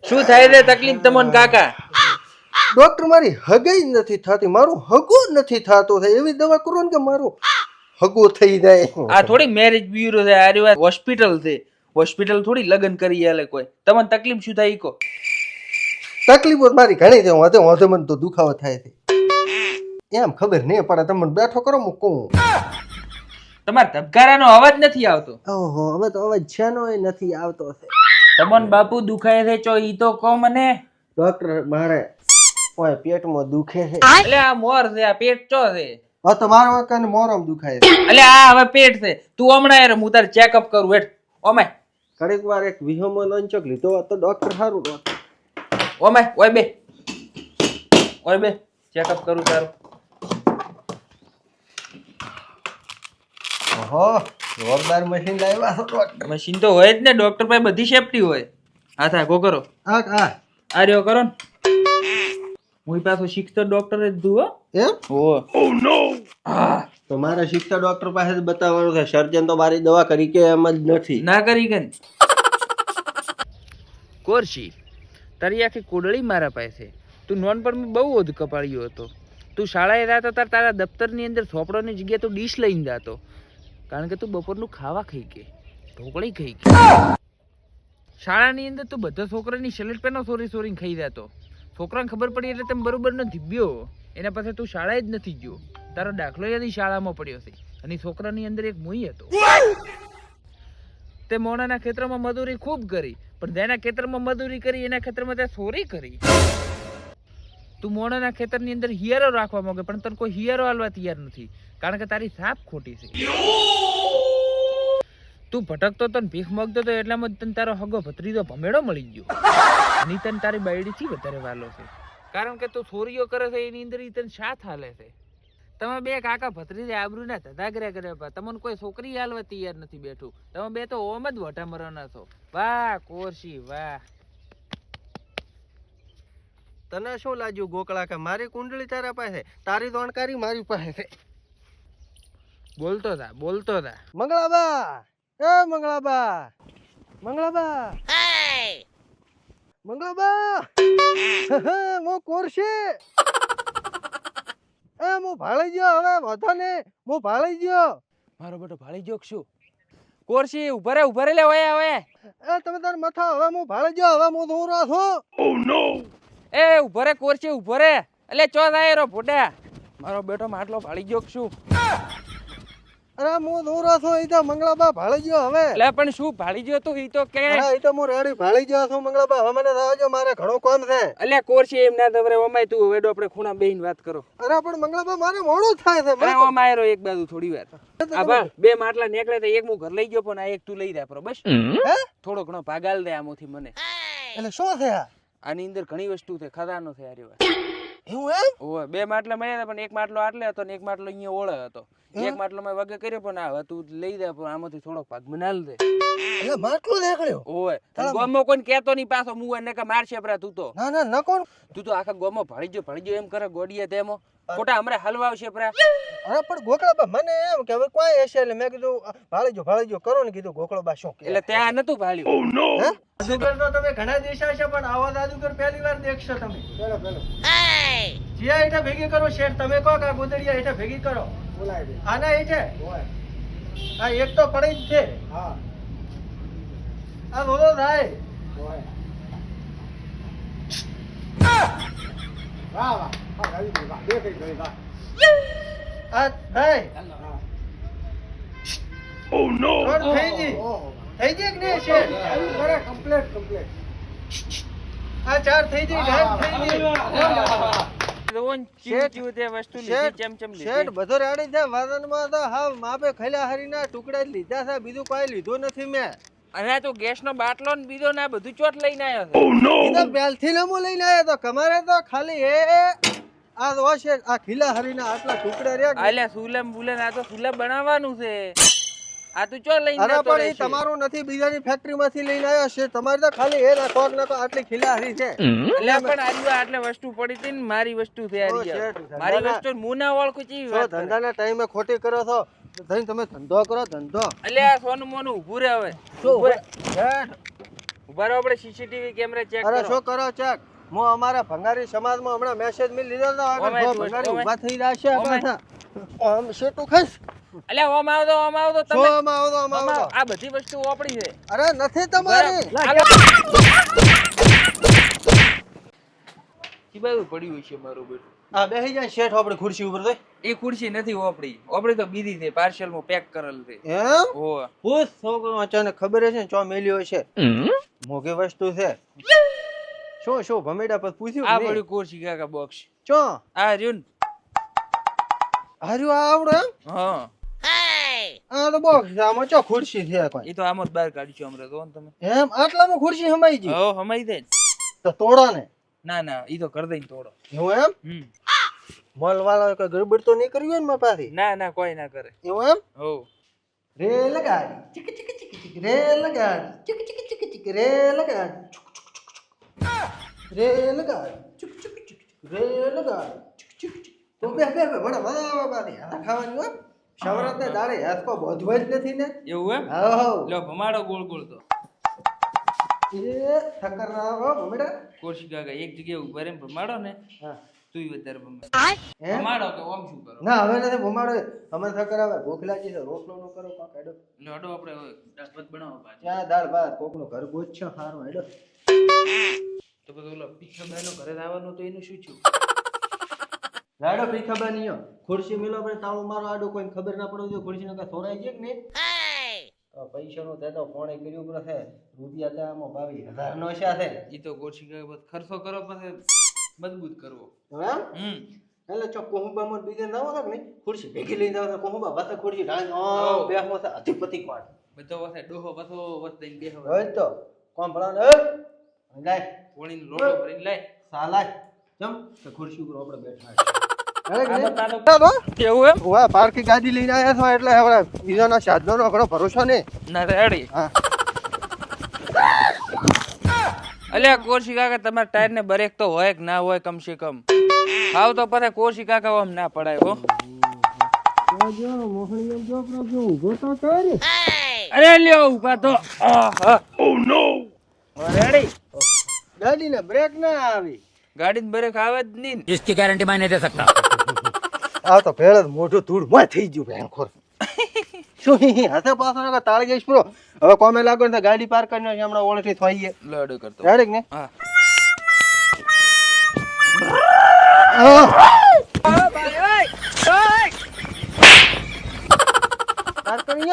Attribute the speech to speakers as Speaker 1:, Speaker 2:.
Speaker 1: શું થાય છે તકલીફ તમને કાકા?
Speaker 2: ડોક્ટર મારી હગાઈ નથી થતી, મારું હગો નથી થતો થાય. એવી દવા કરો ને કે મારું હગો થઈ જાય.
Speaker 1: આ થોડી મેરેજ બ્યુરો છે, આ વાત હોસ્પિટલ છે. હોસ્પિટલ થોડી લગ્ન કરી આલે કોઈ. તમને તકલીફ શું થાય ઈ કહો.
Speaker 2: તકલીફો મારી ઘણી છે, વાંધો વાંધો મને તો દુખાવો થાય છે. એમ ખબર નહીં પડે, તમે બેઠો કરો હું કહું.
Speaker 1: તમારા ધબકારાનો અવાજ નથી આવતો.
Speaker 2: ઓહો, હવે તો અવાજ છેનો નથી આવતો છે.
Speaker 1: તમને બાપુ દુખાય છે ચો ઈ તો કહો મને.
Speaker 2: ડોક્ટર મારે ઓય પેટમાં દુખે છે.
Speaker 1: એટલે આ મોર છે, આ પેટ ચો છે.
Speaker 2: હા તો મારા વાંકાને મોરમ દુખાય છે.
Speaker 1: એટલે આ હવે પેટ છે. તું હમણાં યાર હું તારે ચેકઅપ કરું હેઠ. ઓમાય
Speaker 2: ઘડીક વાર એક વિહોમો લોંચક લીધો તો ડોક્ટર સારું ડોક્ટર.
Speaker 1: ઓમાય ઓય બે. ઓય બે ચેકઅપ કરું તારું.
Speaker 2: ઓહો, જોરદાર મશીન લાવ્યા છો ડોક્ટર.
Speaker 1: મશીન તો હોય જ ને, ડોક્ટર પાસે બધી સેફટી હોય. હા થા ગો કરો.
Speaker 2: હા
Speaker 1: આ રહ્યો કરો ને. હું પાછો શીખતો ડોક્ટર જ દઉં હો.
Speaker 2: એમ?
Speaker 1: ઓ નો. હા
Speaker 2: તો મારે શીખતા ડોક્ટર પાસે જ બતાવવાનું છે. સર્જન તો મારી દવા કરી કે એમ જ નથી.
Speaker 1: ના કરી કે કોરશી તારી આખી કોડળી મારા પાસે. તું નોનપણમાં બહુ ઓધ કપાળ્યો હતો. તું શાળાએ જતો તારા દફતરની અંદર ચોપડોની જગ્યાએ તું ડીશ લઈને જતો, કારણ કે તું બપોરનું ખાવા ખાઈ કે ઢોકળી ખાઈ કે. શાળાની અંદર તું બધા છોકરાની શર્ટ પેનો સોરી ખાઈ જતો. છોકરાને ખબર પડી એટલે તમે બરોબર ન ધીબ્યો. એના પાસે તું શાળાએ જ નથી ગયો. તારો દાખલો યાદી શાળામાં પડ્યો છે અને છોકરાની અંદર એક મુઈ હતો. તે મોણાના ખેતરમાં મજૂરી ખૂબ કરી, પણ જેના ખેતરમાં મજૂરી કરી એના ખેતરમાં તે ચોરી કરી. તું મોણાના ખેતરની અંદર હિયારો રાખવા માંગે, પણ તને કોઈ હિયારો આલવા તૈયાર નથી, કારણ કે તારી સાપ ખોટી છે. તું ભટકતો તો ભીખ માંગતો તો એટલામાં તને તારો હગો ભત્રીજો ભમેડો મળી ગયો. અને તને તારી બાયડીથી વધારે વાલો છે, કારણ કે તું ચોરીઓ કરે છે એની અંદર તને સાથ હાલે છે. તમે બે કાકા ભત્રીજે આબરૂના ધધાગર્યા કર્યા, તમને કોઈ છોકરી હાલવા તૈયાર નથી બેઠું. તમે બે તો ઓમ જ વટા મરવાના છો. વાહ કોરશી વાહ.
Speaker 2: તને શું લાગ્યું ગોકળા કે મારી કુંડળી તારા પાસે, તારી જાણકારી મારી પાસે છે.
Speaker 1: બોલતો થા.
Speaker 2: મંગળાબા, એ મંગળાબા, મંગળાબા, મંગળાબા, હું કોરશી. હું ભાળી ગયો, હવે વધો ને હું ભાળી ગયો.
Speaker 1: મારો બેટો ભાળી ગયો શું? કોરશી ઉભા રે લે ઓય ઓય.
Speaker 2: તમે તાર મથા, હવે હું ભાળી ગયો, હવે હું દોરો છું. ઓ નો.
Speaker 1: એ ઉભો રે કોરશી ઉભો રે. એટલે ચો જાય રો ફોટા. મારો બેટો માટલો ભાળી ગયો શું?
Speaker 2: અરે હું દોરો છું, ઈ તો મંગળાબા ભાળી ગયો હવે.
Speaker 1: એટલે પણ શું ભાળી ગયો તું ઈ તો કે?
Speaker 2: અરે ઈ તો હું રેડી ભાળી ગયો છું મંગળાબા, હવે મને રાવજો, મારે ઘણો કામ છે.
Speaker 1: એટલે કોરશી એમ ના દવરે ઓમાય તું હવે આપણે ખૂણા બેહીને વાત કરો.
Speaker 2: અરે પણ મંગળાબા મારે મોડું થાય છે.
Speaker 1: અરે ઓમાય રો એક બાજુ થોડી વાર. આબા બે માટલા નીકળે તો એક હું ઘર લઈ ગયો, પણ આ એક તું લઈ જા pro બસ. થોડો ઘણો ભાગાલ દે આમાંથી મને.
Speaker 2: એટલે શું છે
Speaker 1: આની અંદર ઘણી વસ્તુ છે, ખજાનો છે આરી વાત.
Speaker 2: એવું એમ?
Speaker 1: ઓય બે માટલા મળ્યા હતા, પણ એક માટલો આટલે હતો ને એક માટલો અહીંયા ઓળે હતો. એક માટલો મેં વગે કર્યો, પણ આ તું લઈ દે, પણ આમાંથી થોડોક ભાગ મનાલ દે.
Speaker 2: એટલે માટલો નીકળ્યો?
Speaker 1: ઓય ગોમો કોઈ કેતો નહીં પાછો મુવા ને કે મારશે પરા તું તો.
Speaker 2: ના ન કોણ?
Speaker 1: તું તો આખા ગોમો ભાળી ગયો એમ કરે ગોડીએ તેમો. ખોટા હમણાં હલવાવશે પરા.
Speaker 2: અરે પણ ગોકળાબા મને એમ કે હવે કોઈ હશે, એટલે મેં કીધું ભાળી ગયો કરો ને, કીધું ગોકળાબા શું કે.
Speaker 1: એટલે ત્યાં નતું ભાળ્યું. ઓ નો.
Speaker 2: જાદુગર તો તમે ઘણા દેશા છે, પણ આવા જાદુગર પહેલી વાર દેખશો તમે. પેલો જીયા હેઠે ભેગી કરો શેઠ, તમે કહો કે ગોદડિયા હેઠે ભેગી કરો. બોલાય દે આના હેઠે. હા એક તો પડી જ છે. હા આ બોલો થાય. વાહ વાહ હા ગાડી દે વાહ બે કઈ વાહ. આ ભાઈ ઓ નો થઈ ગઈ કે નહીં શેઠ? બરાબર કમ્પ્લીટ. આ ચાર થઈ ગઈ, ઢાક થઈ ગઈ.
Speaker 1: રોન ચીચું તે વસ્તુ લીધી ચમચમ લીધી.
Speaker 2: શેઠ બધો રેડી છે, વાદનમાં તો હા માપે ખલ્યા હરીના ટુકડા જ લીધા છે, બીજું કોઈ લીધું નથી મેં.
Speaker 1: અરે તું ગેસ નો બાટલો ને બીજો ના બધું ચોટ લઈને આવ્યો છે.
Speaker 2: ઓ નો. એ તો બેલથી લમો લઈને આવ્યો તો, કમારે તો ખાલી આ રોશે આ ખીલા હરીના આટલા ટુકડા રહ્યા.
Speaker 1: આલે સુલમ બુલન આ તો સુલમ બનાવવાનું છે. આ તું ચો લઈને
Speaker 2: અરે
Speaker 1: જતો
Speaker 2: પણ
Speaker 1: રહેશે.
Speaker 2: તમારું નથી, બીજાની ફેક્ટરી માંથી લઈને આવ્યો છે. તમારે તો ખાલી એ નાખો નાખો આટલી ખીલા હરી છે.
Speaker 1: એટલે પણ આરી આટલે વસ્તુ પડી હતી ને મારી વસ્તુ છે આરી. મારી વસ્તુ હું ના ઓળખું ચી વાત.
Speaker 2: ધંધાના ટાઈમે ખોટી કરો છો, તમે ધંધો કરો ધંધો.
Speaker 1: એટલે આ સોનું મોનું ઊભું રે હવે. ઉભા રહો, આપણે સીસીટીવી કેમેરા ચેક
Speaker 2: અરે
Speaker 1: કરો.
Speaker 2: શું કરો ચેક? હું અમારા ભંગારી સમાજમાં હમણાં મેસેજ મેં લીધો હતો આગળ
Speaker 1: ઓમે
Speaker 2: બહુ
Speaker 1: તું,
Speaker 2: ભંગારી
Speaker 1: ઓમે.
Speaker 2: ઊભા થઈ રહ્યા છે
Speaker 1: ઓમે.
Speaker 2: પાછા. આમ શેટું ખાઈશ.
Speaker 1: અલ્યા ઓમ આવતો
Speaker 2: શું
Speaker 1: તમે.
Speaker 2: આમાં આવો તો આમાં
Speaker 1: ઓમ
Speaker 2: આવો
Speaker 1: આવો.
Speaker 2: તો?
Speaker 1: આ બધી વસ્તુ આપણી છે.
Speaker 2: અરે નથી તમારી.
Speaker 1: ઈ બાજુ પડ્યું છે મારું બેટું.
Speaker 2: આ બેહી જાય શેઠ આપણી ખુરશી ઉપર તો.
Speaker 1: એ ખુરશી નથી ઓપડી. ઓપડી તો બીજી છે, પાર્સલમાં પેક કરેલ છે.
Speaker 2: એમ?
Speaker 1: ઓહ.
Speaker 2: પૂછ છોકરો અચાનક ખબર છે ને ચો મેલ્યો છે. મોઘી વસ્તુ છે. શું ભમેડા પર પૂછ્યું
Speaker 1: આ
Speaker 2: કે નહીં?
Speaker 1: પડ્યું ખુરશી કાકા બોક્સ.
Speaker 2: ચો
Speaker 1: આ રહ્યું ને.
Speaker 2: હાર્યું આ આવડે એમ?
Speaker 1: હા.
Speaker 2: આ તો બોક્સ છે, આમાં ચો ખુરશી છે કોઈ.
Speaker 1: એ તો આમ જ બહાર કાઢ્યું હમણાં તો તમે.
Speaker 2: એમ આટલામાં ખુરશી હમાઈ ગઈ
Speaker 1: હો હમાઈ દે.
Speaker 2: તો તોડો ને.
Speaker 1: ના ના, ઈ તો કર દઈ તોડો.
Speaker 2: એવું એમ?
Speaker 1: હમ.
Speaker 2: મોલ વાળા કઈ ગડબડ તો નહીં કર્યું હોય ને મારા પાસે?
Speaker 1: ના ના, કોઈ ના કરે.
Speaker 2: એવું એમ?
Speaker 1: હો.
Speaker 2: રેલ ગાડી ચીક ચીક ચીક ચીક રેલ ગાડી ચીક ચીક ચીક ચીક રેલ ગાડી ચુક ચુક ચુક ચુક રેલ ગાડી ચુક ચુક ચુક ચુક રેલ ગાડી ચુક ચુક ચુક. તો બે મને મજા આવે બાકી આ ખાવાની હો. શવરાત ને દાડે હાથકો બોધવા જ નથી ને.
Speaker 1: એવું એમ?
Speaker 2: હાઉ
Speaker 1: લો ભમાડો ગોળ ગોળ તો.
Speaker 2: એ થકર ના હો મમેડા.
Speaker 1: ખુરશી કાકા એક જગ્યાએ ઉભા રહીને ભમાડો ને,
Speaker 2: હા
Speaker 1: તુંય વધારે ભમાડ.
Speaker 2: એમ?
Speaker 1: ભમાડો કે ઓમ શું કરો?
Speaker 2: ના હવે નથી ભમાડો. અમે થકર આવે ભૂખ લાગી છે રોટલો નો કરો કાક હેડો.
Speaker 1: લો હડો આપણે હવે દાળ ભાત બનાવો પાછા.
Speaker 2: ત્યાં દાળ ભાત કોકનું ઘર ગોચ્યો હારો હેડો.
Speaker 1: તો બધું ઓલો પીછાબાઈનો ઘરે આવવાનું તો એનું શું થયું?
Speaker 2: રાડો પી ખબર નહીં હો. ખુરશી મિલો પર તાળું મારો આડો કોઈને ખબર ના પડવી જોઈએ ખુરશી નો સોરાઈ જાય કે નહીં. પૈસા નું તે તો ફોન કર્યું પર છે રૂપિયા તો આમાં 22,000 નો છે.
Speaker 1: ઈ તો ખુરશી કાકા બસ ખર્ચો કરો પછી મજબૂત કરવો.
Speaker 2: એમ?
Speaker 1: હમ.
Speaker 2: એટલે ચો કોહુબામાં બીજે ના હોય કે નહીં ખુરશી ભેગી લઈને જાવ તો કોહુબા વાતે ખુરશી ઢાળ
Speaker 1: હોવ.
Speaker 2: બેહમાં છે અધિપતિ કોણ
Speaker 1: બધો વસે ડોહો પથો વસ દઈને બેહો.
Speaker 2: હોય તો કોણ ભલાને એ લાય
Speaker 1: પોણીનો લોટો ભરીને લાય.
Speaker 2: સાલાય ચમ તો ખુરશી ઉપર આપણે બેઠા
Speaker 1: આ તો તાનો
Speaker 2: ચાલો
Speaker 1: કેવું એમ?
Speaker 2: ઓવા પાર્કી ગાડી લઈને આયા છો એટલે હવે બીજાના સાધનોનો ઘણો ભરોસો નહીં.
Speaker 1: ના રેડી.
Speaker 2: હા
Speaker 1: અલ્યા કોરશી કાકા તમારા ટાયર ને બ્રેક તો હોય કે ના હોય કમ સે કમ. હાવ તો પછી કોરશી કાકા આમ ના પડાય હો.
Speaker 2: જો મોહણી એમ જો પ્રભુ ઊભો તો કર.
Speaker 1: અરે લ્યો ઉભા તો. ઓ નો. રેડી.
Speaker 2: ગાડીને બ્રેક ના આવી.
Speaker 1: ગાડીને બ્રેક આવે જ નહીં.
Speaker 3: इसकी गारंटी मैं नहीं दे सकता।
Speaker 2: આ તો ભેળ જ મોઢું ધૂળ મોય થઈ ગયું ભેંખોર. શું હાથે પાછો તાળી જઈશ પ્રો. હવે કોમે લાગો ને ગાડી પાર્ક કરીને હમણાં ઓળખી થઈ ગઈ.
Speaker 1: લડો કરતો.
Speaker 2: રેડી ને?
Speaker 1: હા.
Speaker 2: પાર્ક કરી